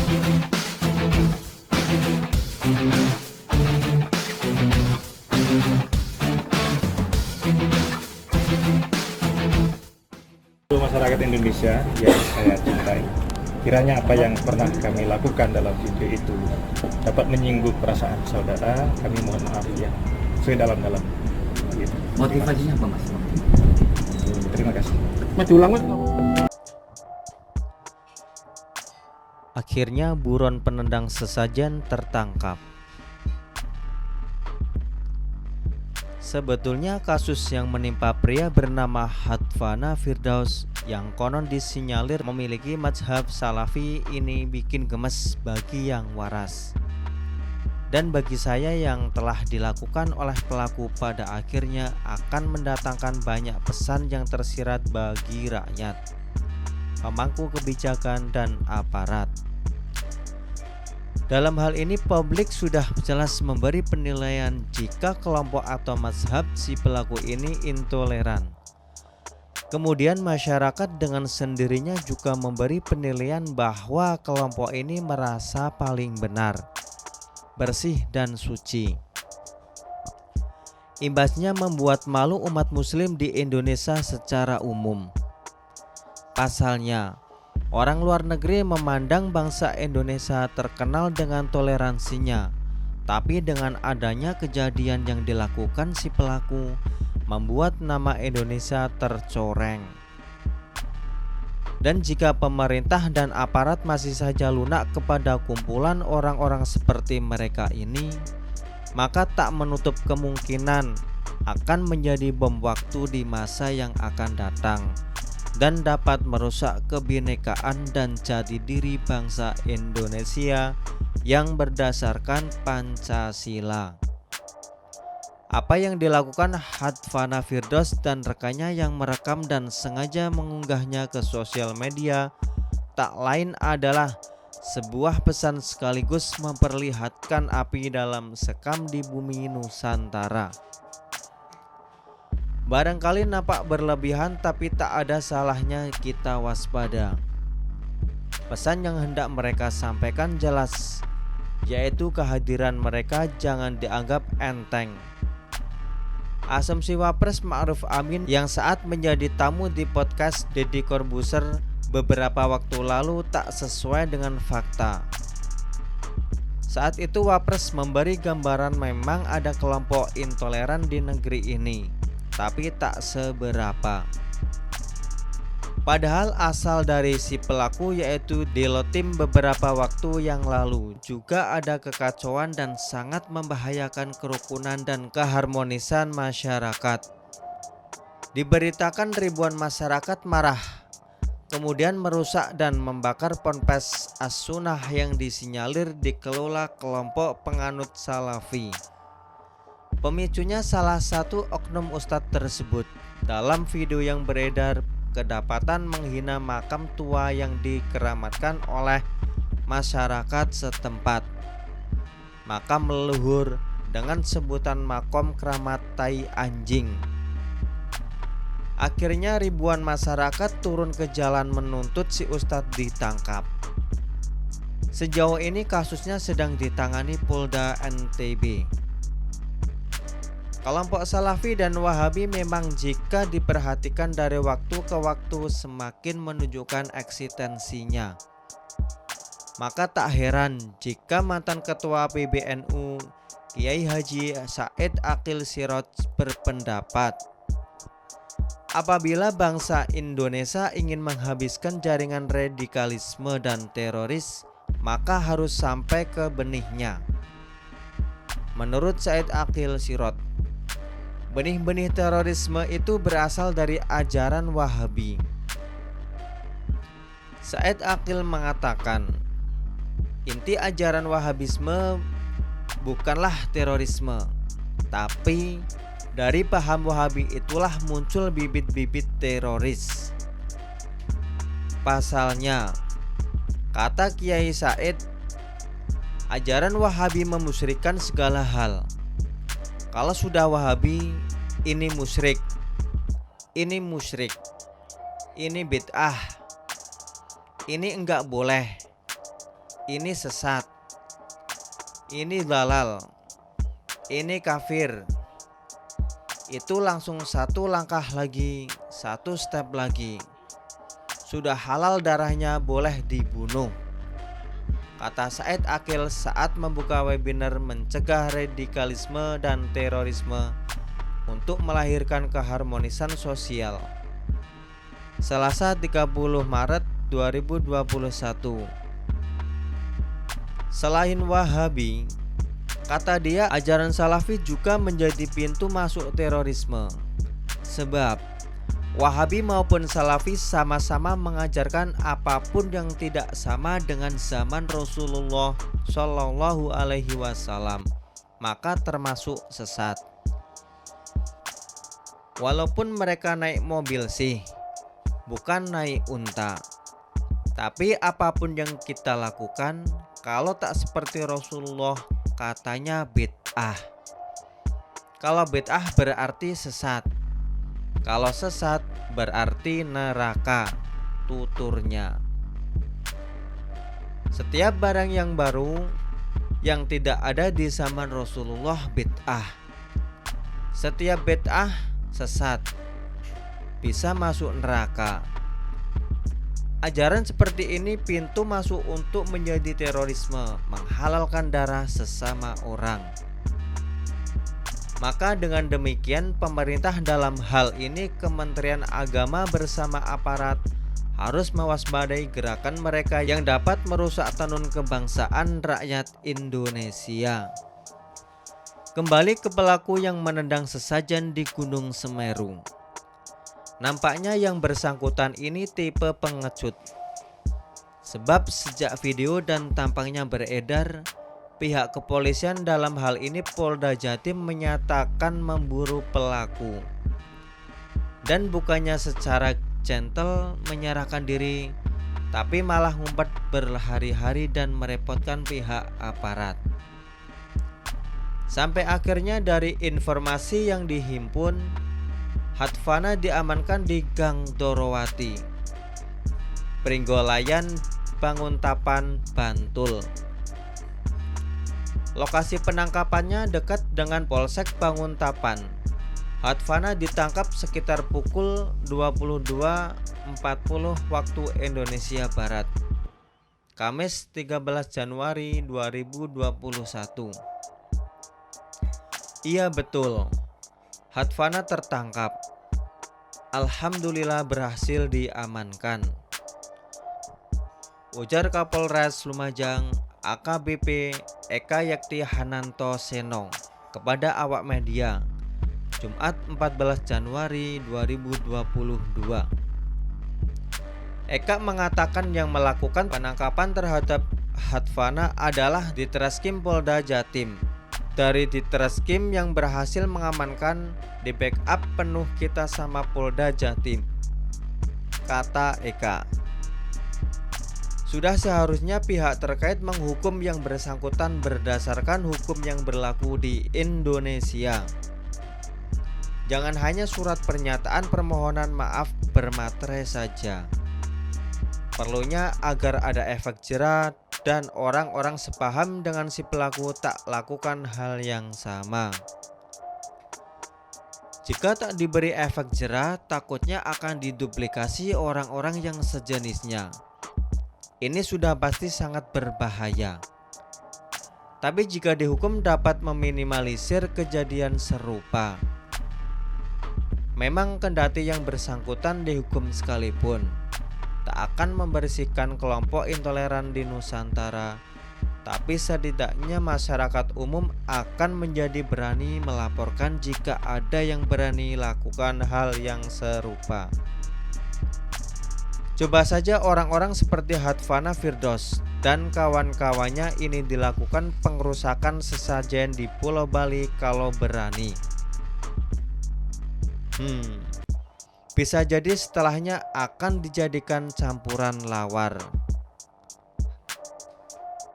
Untuk masyarakat Indonesia yang saya cintai, kiranya apa yang pernah kami lakukan dalam video itu dapat menyinggung perasaan saudara, kami mohon maaf yang sedalam-dalam. Gitu. Motivasinya apa Mas? Terima kasih. Mas diulang Mas. Akhirnya buron penendang sesajen tertangkap. Sebetulnya kasus yang menimpa pria bernama Hadvana Firdaus yang konon disinyalir memiliki mazhab salafi ini bikin gemes bagi yang waras. Dan bagi saya yang telah dilakukan oleh pelaku pada akhirnya akan mendatangkan banyak pesan yang tersirat bagi rakyat, pemangku kebijakan dan aparat. Dalam hal ini publik sudah jelas memberi penilaian jika kelompok atau mazhab si pelaku ini intoleran. Kemudian masyarakat dengan sendirinya juga memberi penilaian bahwa kelompok ini merasa paling benar, bersih dan suci. Imbasnya membuat malu umat muslim di Indonesia secara umum. Pasalnya, orang luar negeri memandang bangsa Indonesia terkenal dengan toleransinya, tapi dengan adanya kejadian yang dilakukan si pelaku membuat nama Indonesia tercoreng. Dan jika pemerintah dan aparat masih saja lunak kepada kumpulan orang-orang seperti mereka ini, maka tak menutup kemungkinan akan menjadi bom waktu di masa yang akan datang dan dapat merusak kebinekaan dan jati diri bangsa Indonesia yang berdasarkan Pancasila. Apa yang dilakukan Hadvana Firdaus dan rekannya yang merekam dan sengaja mengunggahnya ke sosial media tak lain adalah sebuah pesan sekaligus memperlihatkan api dalam sekam di bumi Nusantara. Barangkali nampak berlebihan, tapi tak ada salahnya kita waspada. Pesan yang hendak mereka sampaikan jelas, yaitu kehadiran mereka jangan dianggap enteng. Asumsi Wapres Ma'ruf Amin yang saat menjadi tamu di podcast Deddy Corbuzier beberapa waktu lalu tak sesuai dengan fakta. Saat itu Wapres memberi gambaran memang ada kelompok intoleran di negeri ini, tapi tak seberapa. Padahal asal dari si pelaku yaitu Delotim beberapa waktu yang lalu juga ada kekacauan dan sangat membahayakan kerukunan dan keharmonisan masyarakat. Diberitakan ribuan masyarakat marah, kemudian merusak dan membakar ponpes As-Sunnah yang disinyalir dikelola kelompok penganut salafi. Pemicunya salah satu oknum ustadz tersebut dalam video yang beredar kedapatan menghina makam tua yang dikeramatkan oleh masyarakat setempat. Makam leluhur dengan sebutan makom keramat tai anjing. Akhirnya ribuan masyarakat turun ke jalan menuntut si ustadz ditangkap. Sejauh ini kasusnya sedang ditangani Polda NTB. Kelompok Salafi dan Wahabi memang jika diperhatikan dari waktu ke waktu semakin menunjukkan eksistensinya. Maka tak heran jika mantan ketua PBNU Kiai Haji Said Aqil Siraj berpendapat, apabila bangsa Indonesia ingin menghabiskan jaringan radikalisme dan teroris, maka harus sampai ke benihnya. Menurut Said Aqil Siraj, benih-benih terorisme itu berasal dari ajaran Wahabi. Said Aqil mengatakan, inti ajaran Wahabisme bukanlah terorisme, tapi dari paham Wahabi itulah muncul bibit-bibit teroris. Pasalnya, kata Kiai Said, ajaran Wahabi memusyrikan segala hal. Kalau sudah Wahabi, ini musyrik, ini bid'ah, ini enggak boleh, ini sesat, ini dalal, ini kafir. Itu langsung satu langkah lagi, satu step lagi. Sudah halal darahnya, boleh dibunuh, kata Said Akil saat membuka webinar mencegah radikalisme dan terorisme untuk melahirkan keharmonisan sosial. Selasa 30 Maret 2021. Selain Wahabi, kata dia, ajaran Salafi juga menjadi pintu masuk terorisme. Sebab Wahabi maupun Salafi sama-sama mengajarkan apapun yang tidak sama dengan zaman Rasulullah Shallallahu Alaihi Wasallam, maka termasuk sesat. Walaupun mereka naik mobil sih, bukan naik unta. Tapi apapun yang kita lakukan, kalau tak seperti Rasulullah, katanya bid'ah. Kalau bid'ah berarti sesat. Kalau sesat berarti neraka tuturnya. Setiap barang yang baru yang tidak ada di zaman Rasulullah bid'ah. Setiap bid'ah sesat, bisa masuk neraka. Ajaran seperti ini pintu masuk untuk menjadi terorisme, menghalalkan darah sesama orang. Maka dengan demikian pemerintah dalam hal ini Kementerian Agama bersama aparat harus mewaspadai gerakan mereka yang dapat merusak tenun kebangsaan rakyat Indonesia. Kembali ke pelaku yang menendang sesajen di Gunung Semeru. Nampaknya yang bersangkutan ini tipe pengecut. Sebab sejak video dan tampangnya beredar, pihak kepolisian dalam hal ini Polda Jatim menyatakan memburu pelaku. Dan bukannya secara gentle menyerahkan diri, tapi malah ngumpet berhari-hari dan merepotkan pihak aparat. Sampai akhirnya dari informasi yang dihimpun, Hatfana diamankan di Gang Dorowati, Pringgolayan, Banguntapan, Bantul. Lokasi penangkapannya dekat dengan Polsek Banguntapan. Hatfana ditangkap sekitar pukul 22.40 waktu Indonesia Barat, Kamis 13 Januari 2021. Iya betul, Hatfana tertangkap. Alhamdulillah berhasil diamankan, ujar Kapolres Lumajang AKBP Eka Yakti Hananto Seno kepada awak media Jumat 14 Januari 2022. Eka mengatakan yang melakukan penangkapan terhadap Hatfana adalah Ditreskrim Polda Jatim. Dari Ditreskrim yang berhasil mengamankan, di backup penuh kita sama Polda Jatim, kata Eka. Sudah seharusnya pihak terkait menghukum yang bersangkutan berdasarkan hukum yang berlaku di Indonesia. Jangan hanya surat pernyataan permohonan maaf bermaterai saja. Perlunya agar ada efek jera dan orang-orang sepaham dengan si pelaku tak lakukan hal yang sama. Jika tak diberi efek jera, takutnya akan diduplikasi orang-orang yang sejenisnya. Ini sudah pasti sangat berbahaya. Tapi jika dihukum dapat meminimalisir kejadian serupa. Memang kendati yang bersangkutan dihukum sekalipun, tak akan membersihkan kelompok intoleran di Nusantara, tapi setidaknya masyarakat umum akan menjadi berani melaporkan jika ada yang berani lakukan hal yang serupa. Coba saja orang-orang seperti Hatfana Firdos dan kawan-kawannya ini dilakukan pengerusakan sesajen di Pulau Bali kalau berani. Bisa jadi setelahnya akan dijadikan campuran lawar.